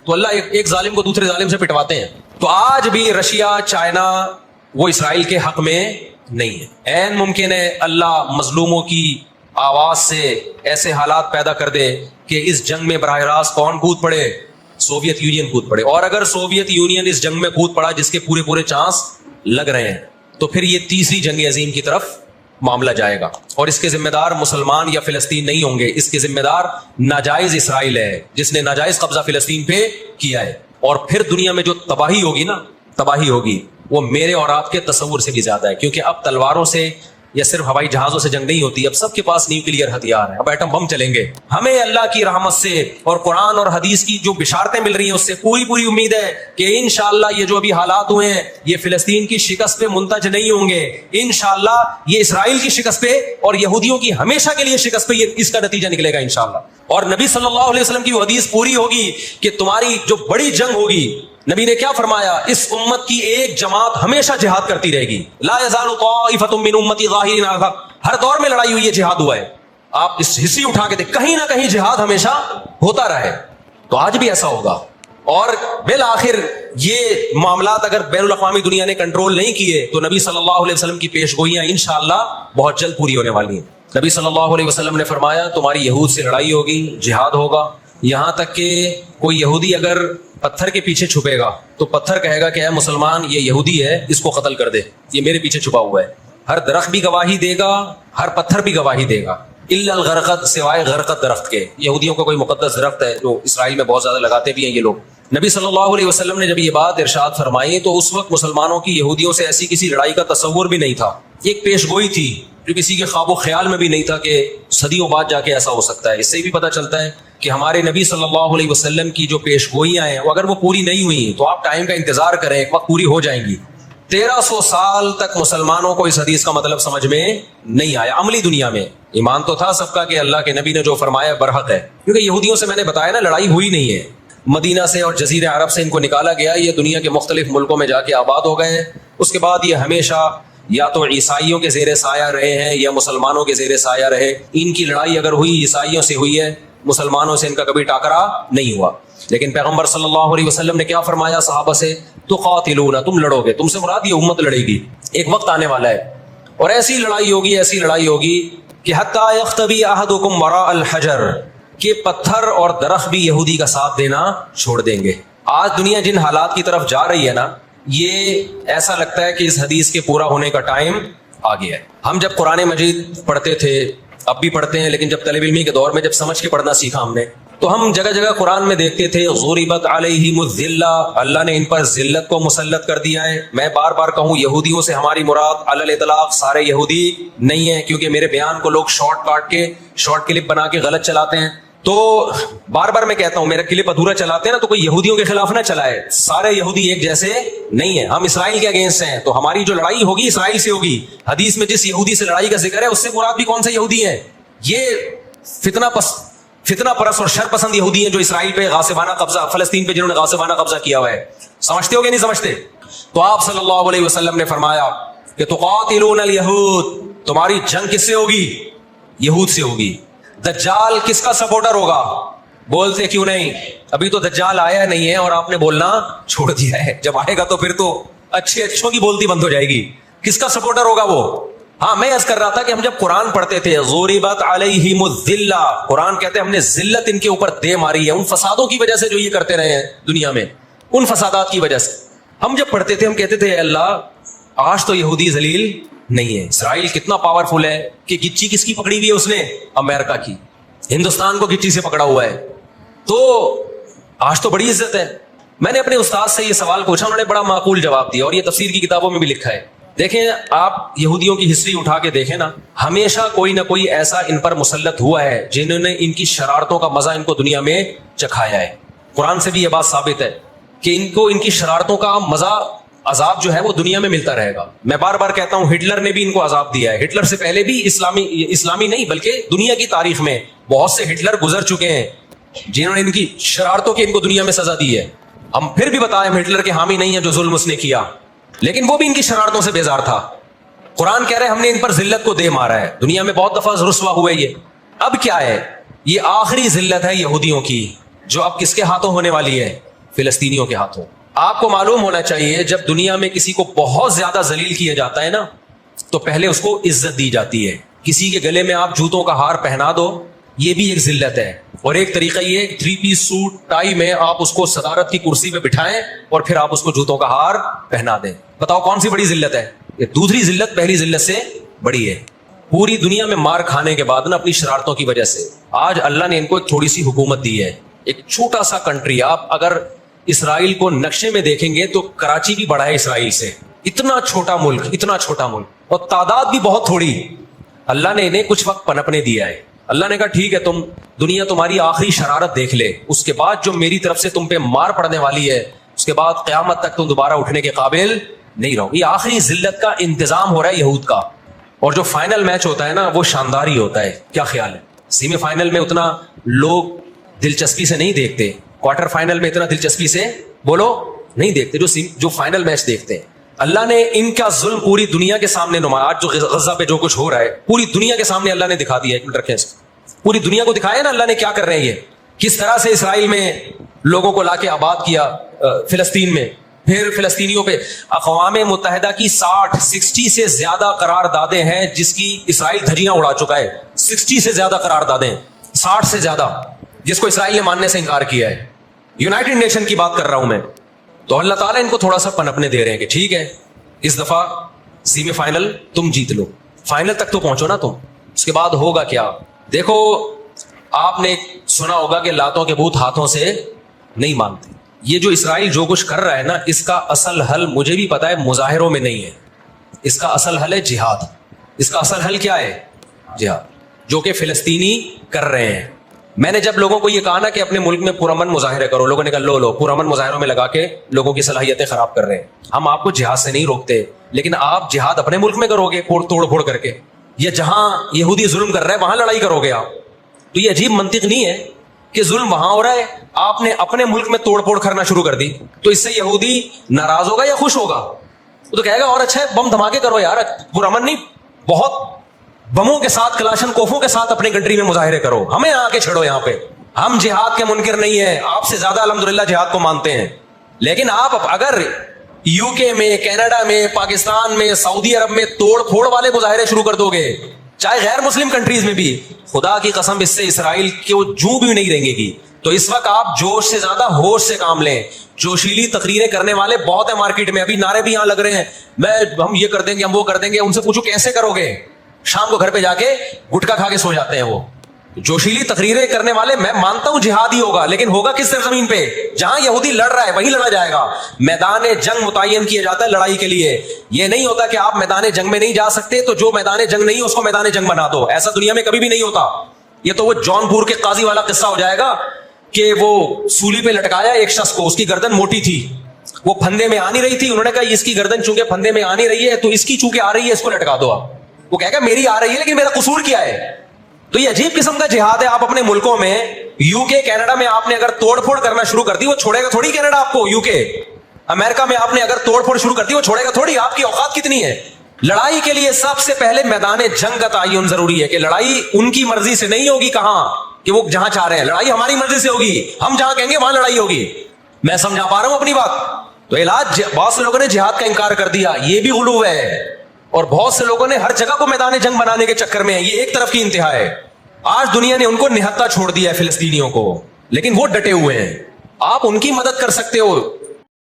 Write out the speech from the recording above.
تو اللہ ایک ظالم کو دوسرے ظالم سے پٹواتے ہیں. تو آج بھی رشیا چائنا وہ اسرائیل کے حق میں نہیں ہے. عین ممکن ہے اللہ مظلوموں کی آواز سے ایسے حالات پیدا کر دے کہ اس جنگ میں براہ راست کون کود پڑے؟ سوویت یونین کود پڑے. اور اگر سوویت یونین اس جنگ میں کود پڑا جس کے پورے چانس لگ رہے ہیں تو پھر یہ تیسری جنگ عظیم کی طرف معاملہ جائے گا. اور اس کے ذمہ دار مسلمان یا فلسطین نہیں ہوں گے, اس کے ذمہ دار ناجائز اسرائیل ہے جس نے ناجائز قبضہ فلسطین پہ کیا ہے. اور پھر دنیا میں جو تباہی ہوگی نا, تباہی ہوگی وہ میرے اور آپ کے تصور سے بھی زیادہ ہے, کیونکہ اب تلواروں سے یا صرف ہوائی جہازوں سے جنگ نہیں ہوتی, اب سب کے پاس نیوکلیئر ہتھیار ہے, اب ایٹم بم چلیں گے. ہمیں اللہ کی رحمت سے اور قرآن اور حدیث کی جو بشارتیں مل رہی ہیں اس سے پوری امید ہے کہ انشاءاللہ یہ جو ابھی حالات ہوئے ہیں یہ فلسطین کی شکست پہ منتج نہیں ہوں گے. انشاءاللہ یہ اسرائیل کی شکست پہ اور یہودیوں کی ہمیشہ کے لیے شکست پہ اس کا نتیجہ نکلے گا انشاءاللہ. اور نبی صلی اللہ علیہ وسلم کی وہ حدیث پوری ہوگی کہ تمہاری جو بڑی جنگ ہوگی, نبی نے کیا فرمایا, اس امت کی ایک جماعت ہمیشہ جہاد کرتی رہے گی. لا یزال طائفۃ من امتی ظاہرین علی الحق, ہر دور میں لڑائی ہوئی ہے, جہاد ہوا ہے. آپ اس ہسٹری اٹھا کے دیکھ, کہیں نہ کہیں جہاد ہمیشہ ہوتا رہے. تو آج بھی ایسا ہوگا. اور بالآخر یہ معاملات اگر بین الاقوامی دنیا نے کنٹرول نہیں کیے تو نبی صلی اللہ علیہ وسلم کی پیش گوئیاں انشاءاللہ بہت جلد پوری ہونے والی ہیں. نبی صلی اللہ علیہ وسلم نے فرمایا تمہاری یہود سے لڑائی ہوگی, جہاد ہوگا, یہاں تک کہ کوئی یہودی اگر پتھر کے پیچھے چھپے گا تو پتھر کہے گا کہ اے مسلمان یہ یہودی ہے, اس کو قتل کر دے, یہ میرے پیچھے چھپا ہوا ہے. ہر درخت بھی گواہی دے گا, ہر پتھر بھی گواہی دے گا, الا الغرقد, سوائے غرقد درخت کے. یہودیوں کا کوئی مقدس درخت ہے جو اسرائیل میں بہت زیادہ لگاتے بھی ہیں یہ لوگ. نبی صلی اللہ علیہ وسلم نے جب یہ بات ارشاد فرمائی تو اس وقت مسلمانوں کی یہودیوں سے ایسی کسی لڑائی کا تصور بھی نہیں تھا. ایک پیش گوئی تھی جو کسی کے خواب و خیال میں بھی نہیں تھا کہ صدیوں بعد جا کے ایسا ہو سکتا ہے. اس سے بھی پتہ چلتا ہے کہ ہمارے نبی صلی اللہ علیہ وسلم کی جو پیش گوئیاں ہیں وہ اگر وہ پوری نہیں ہوئی تو آپ ٹائم کا انتظار کریں, ایک وقت پوری ہو جائیں گی. 1300 سال تک مسلمانوں کو اس حدیث کا مطلب سمجھ میں نہیں آیا. عملی دنیا میں ایمان تو تھا سب کا کہ اللہ کے نبی نے جو فرمایا برحق ہے, کیونکہ یہودیوں سے میں نے بتایا نا لڑائی ہوئی نہیں ہے. مدینہ سے اور جزیرہ عرب سے ان کو نکالا گیا, یہ دنیا کے مختلف ملکوں میں جا کے آباد ہو گئے ہیں. اس کے بعد یہ ہمیشہ یا تو عیسائیوں کے زیر سایہ رہے ہیں یا مسلمانوں کے زیر سایہ رہے. ان کی لڑائی اگر ہوئی عیسائیوں سے ہوئی ہے, مسلمانوں سے ان کا کبھی ٹاکرا نہیں ہوا. لیکن پیغمبر صلی اللہ علیہ وسلم نے کیا فرمایا صحابہ سے, تو قاتلون, تم لڑو گے, تم سے مراد یہ امت لڑے گی. ایک وقت آنے والا ہے اور ایسی لڑائی ہوگی, ایسی لڑائی ہوگی کہ حتی یختبی احدکم وراء الحجر, کہ پتھر اور درخت بھی یہودی کا ساتھ دینا چھوڑ دیں گے. آج دنیا جن حالات کی طرف جا رہی ہے نا, یہ ایسا لگتا ہے کہ اس حدیث کے پورا ہونے کا ٹائم آ گیا ہے. ہم جب قرآن مجید پڑھتے تھے, اب بھی پڑھتے ہیں, لیکن جب طالب علمی کے دور میں جب سمجھ کے پڑھنا سیکھا ہم نے, تو ہم جگہ جگہ قرآن میں دیکھتے تھے ضربت علیہم الذلہ, اللہ نے ان پر ذلت کو مسلط کر دیا ہے. میں بار بار کہوں یہودیوں سے ہماری مراد علی الاطلاق سارے یہودی نہیں ہے, کیونکہ میرے بیان کو لوگ شارٹ کاٹ کے شارٹ کلپ بنا کے غلط چلاتے ہیں. تو بار بار میں کہتا ہوں میرا کلپ ادھورا چلاتے ہیں نا تو کوئی یہودیوں کے خلاف نہ چلائے, سارے یہودی ایک جیسے نہیں ہیں. ہم اسرائیل کے اگینسٹ ہیں, تو ہماری جو لڑائی ہوگی اسرائیل سے ہوگی. حدیث میں جس یہودی سے لڑائی کا ذکر ہے اس سے مراد بھی کون سے یہودی ہیں؟ یہ فتنہ پرست اور شر پسند یہودی ہیں جو اسرائیل پہ غاصبانہ قبضہ, فلسطین پہ جنہوں نے غاصبانہ قبضہ کیا ہوا ہے. سمجھتے ہو کہ نہیں سمجھتے؟ تو آپ صلی اللہ علیہ وسلم نے فرمایا کہ تقاتلون الیہود, تمہاری جنگ کس سے ہوگی؟ یہود سے ہوگی. دجال کس کا سپورٹر ہوگا؟ بولتے کیوں نہیں؟ ابھی تو دجال آیا نہیں ہے اور آپ نے بولنا چھوڑ دیا ہے. جب آئے گا تو پھر تو اچھوں کی بولتی بند ہو جائے گی. کس کا سپورٹر ہوگا وہ؟ ہاں میں عرض کر رہا تھا کہ ہم جب قرآن پڑھتے تھے ضربت علیہم الذلہ, قرآن کہتے ہیں ہم نے ذلت ان کے اوپر دے ماری ہے ان فسادوں کی وجہ سے جو یہ کرتے رہے ہیں دنیا میں, ان فسادات کی وجہ سے. ہم جب پڑھتے تھے ہم کہتے تھے اے اللہ آج تو یہودی ذلیل نہیں ہے. اسرائیل کتنا پاورفل ہے کہ گچی کس کی پکڑی ہوئی ہے اس نے؟ امریکہ کی. ہندوستان کو گچی سے پکڑا ہوا ہے, تو آج تو بڑی عزت ہے. میں نے اپنے استاد سے یہ سوال پوچھا, انہوں نے بڑا معقول جواب دیا اور یہ تفسیر کی کتابوں میں بھی لکھا ہے. دیکھیں آپ یہودیوں کی ہسٹری اٹھا کے دیکھیں نا, ہمیشہ کوئی نہ کوئی ایسا ان پر مسلط ہوا ہے جنہوں نے ان کی شرارتوں کا مزہ ان کو دنیا میں چکھایا ہے. قرآن سے بھی یہ بات ثابت ہے کہ ان کو ان کی شرارتوں کا مزہ, عذاب جو ہے وہ دنیا میں ملتا رہے گا. میں بار بار کہتا ہوں ہٹلر نے بھی ان کو عذاب دیا ہے. ہٹلر سے پہلے بھی اسلامی نہیں بلکہ دنیا کی تاریخ میں بہت سے ہٹلر گزر چکے ہیں جنہوں نے ان کی شرارتوں کی ان کو دنیا میں سزا دی ہے. ہم پھر بھی بتائیں ہٹلر کے حامی نہیں ہیں جو ظلم اس نے کیا, لیکن وہ بھی ان کی شرارتوں سے بیزار تھا. قرآن کہہ رہے ہیں ہم نے ان پر ذلت کو دے مارا ہے. دنیا میں بہت دفعہ رسوا ہوئے یہ. اب کیا ہے؟ یہ آخری ذلت ہے یہودیوں کی جو اب کس کے ہاتھوں ہونے والی ہے؟ فلسطینیوں کے ہاتھوں. آپ کو معلوم ہونا چاہیے جب دنیا میں کسی کو بہت زیادہ ذلیل کیا جاتا ہے نا تو پہلے اس کو عزت دی جاتی ہے. کسی کے گلے میں آپ جوتوں کا ہار پہنا دو, یہ بھی ایک ذلت ہے. اور ایک طریقہ یہ 3 پیس سوٹ ٹائی میں آپ اس کو صدارت کی کرسی پہ بٹھائیں اور پھر آپ اس کو جوتوں کا ہار پہنا دیں. بتاؤ کون سی بڑی ذلت ہے؟ یہ دوسری ذلت پہلی ذلت سے بڑی ہے. پوری دنیا میں مار کھانے کے بعد نا اپنی شرارتوں کی وجہ سے آج اللہ نے ان کو ایک تھوڑی سی حکومت دی ہے. ایک چھوٹا سا کنٹری, آپ اگر اسرائیل کو نقشے میں دیکھیں گے تو کراچی بھی بڑا ہے اسرائیل سے. اتنا چھوٹا ملک, اتنا چھوٹا ملک, اور تعداد بھی بہت تھوڑی. اللہ نے انہیں کچھ وقت پنپنے دیا ہے. اللہ نے کہا ٹھیک ہے, تم دنیا تمہاری آخری شرارت دیکھ لے, اس کے بعد جو میری طرف سے تم پہ مار پڑنے والی ہے اس کے بعد قیامت تک تم دوبارہ اٹھنے کے قابل نہیں رہو. یہ آخری ذلت کا انتظام ہو رہا ہے یہود کا. اور جو فائنل میچ ہوتا ہے نا وہ شاندار ہی ہوتا ہے. کیا خیال ہے؟ سیمی فائنل میں اتنا لوگ دلچسپی سے نہیں دیکھتے, کوارٹر فائنل میں اتنا دلچسپی سے بولو نہیں دیکھتے جو فائنل میچ دیکھتے ہیں. اللہ نے ان کا ظلم پوری دنیا کے سامنے نمایا. آج جو غزہ پہ جو کچھ ہو رہا ہے پوری دنیا کے سامنے اللہ نے دکھا دیا. ایک منٹ رکھیں, پوری دنیا کو دکھایا نا اللہ نے کیا کر رہے ہیں, یہ کس طرح سے اسرائیل میں لوگوں کو لا کے آباد کیا, فلسطین میں. پھر فلسطینیوں پہ اقوام متحدہ کی 60 سے زیادہ قراردادیں ہیں جس کی اسرائیل دھجیاں اڑا چکا ہے. 60 سے زیادہ قراردادیں, 60 سے زیادہ, جس کو اسرائیل نے ماننے سے انکار کیا ہے. یونائٹڈ نیشن کی بات کر رہا ہوں میں. تو اللہ تعالیٰ ان کو تھوڑا سا پنپنے دے رہے ہیں کہ ٹھیک ہے اس دفعہ سیمی فائنل تم جیت لو, فائنل تک تو پہنچو نا تم, اس کے بعد ہوگا کیا. دیکھو آپ نے سنا ہوگا کہ لاتوں کے بت ہاتھوں سے نہیں مانتے. یہ جو اسرائیل جو کچھ کر رہا ہے نا اس کا اصل حل مجھے بھی پتا ہے مظاہروں میں نہیں ہے. اس کا اصل حل ہے جہاد. اس کا اصل حل کیا ہے؟ جہاد, جو کہ فلسطینی کر رہے ہیں. میں نے جب لوگوں کو یہ کہا نا کہ اپنے ملک میں پرامن مظاہرے کرو, لوگوں نے کہا لو پرامن مظاہروں میں لگا کے لوگوں کی صلاحیتیں خراب کر رہے ہیں. ہم آپ کو جہاد سے نہیں روکتے, لیکن آپ جہاد اپنے ملک میں کرو گے توڑ پھوڑ کر کے, یا جہاں یہودی ظلم کر رہا ہے وہاں لڑائی کرو گے آپ. تو یہ عجیب منطق نہیں ہے کہ ظلم وہاں ہو رہا ہے, آپ نے اپنے ملک میں توڑ پھوڑ کرنا شروع کر دی, تو اس سے یہودی ناراض ہوگا یا خوش ہوگا؟ وہ تو کہے گا اور اچھا ہے بم دھماکے کرو یار, پرامن نہیں, بہت بموں کے ساتھ کلاشن کوفوں کے ساتھ اپنی کنٹری میں مظاہرے کرو, ہمیں آ کے چھڑو یہاں پہ. ہم جہاد کے منکر نہیں ہیں, آپ سے زیادہ الحمدللہ جہاد کو مانتے ہیں. لیکن آپ اگر یو کے میں, کینیڈا میں, پاکستان میں, سعودی عرب میں توڑ پھوڑ والے مظاہرے شروع کر دو گے, چاہے غیر مسلم کنٹریز میں بھی, خدا کی قسم اس سے اسرائیل کو جو بھی نہیں رہیں گی. تو اس وقت آپ جوش سے زیادہ ہوش سے کام لیں. جوشیلی تقریریں کرنے والے بہت ہیں مارکیٹ میں, ابھی نعرے بھی یہاں لگ رہے ہیں, ہم یہ کر دیں گے, ہم وہ کر دیں گے. ان سے پوچھو کیسے کرو گے؟ شام کو گھر پہ جا کے گٹکا کھا کے سو جاتے ہیں وہ. جوشیلی تقریریں کرنے والے, میں مانتا ہوں جہاد ہی ہوگا, لیکن ہوگا کس سرزمین پہ؟ جہاں یہودی لڑ رہا ہے وہیں لڑا جائے گا. میدان جنگ متعین کیا جاتا ہے لڑائی کے لیے. یہ نہیں ہوتا کہ آپ میدان جنگ میں نہیں جا سکتے تو جو میدان جنگ نہیں اس کو میدان جنگ بنا دو. ایسا دنیا میں کبھی بھی نہیں ہوتا. یہ تو وہ جون پور کے قاضی والا قصہ ہو جائے گا کہ وہ سولی پہ لٹکایا ایک شخص کو, اس کی گردن موٹی تھی, وہ پھندے میں آ نہیں رہی تھی, انہوں نے کہا اس کی گردن چونکہ پھندے میں آ نہیں رہی ہے تو اس کی چونکہ آ رہی ہے اس کو لٹکا دو. آپ وہ کہے گا میری آ رہی ہے لیکن میرا قصور کیا ہے؟ تو یہ عجیب قسم کا جہاد ہے. آپ اپنے ملکوں میں, یو کے, کینیڈا میں آپ نے اگر توڑ پھوڑ کرنا شروع کر دی, وہ چھوڑے گا تھوڑی کینیڈا آپ کو. یو کے, امریکہ میں آپ نے اگر توڑ پھوڑ شروع کر دی, وہ چھوڑے گا تھوڑی. آپ کی اوقات کتنی ہے؟ لڑائی کے لیے سب سے پہلے میدان جنگ کا تعین ضروری ہے کہ لڑائی ان کی مرضی سے نہیں ہوگی, کہاں کہ وہ جہاں چاہ رہے ہیں, لڑائی ہماری مرضی سے ہوگی, ہم جہاں کہیں گے وہاں لڑائی ہوگی. میں سمجھا پا رہا ہوں اپنی بات؟ تو علاج, بہت سے لوگوں نے جہاد کا انکار کر دیا, یہ بھی غلو ہے. اور بہت سے لوگوں نے ہر جگہ کو میدان جنگ بنانے کے چکر میں, یہ ایک طرف کی انتہا ہے. آج دنیا نے ان کو نہتا چھوڑ دیا ہے فلسطینیوں کو, لیکن وہ ڈٹے ہوئے ہیں. آپ ان کی مدد کر سکتے ہو,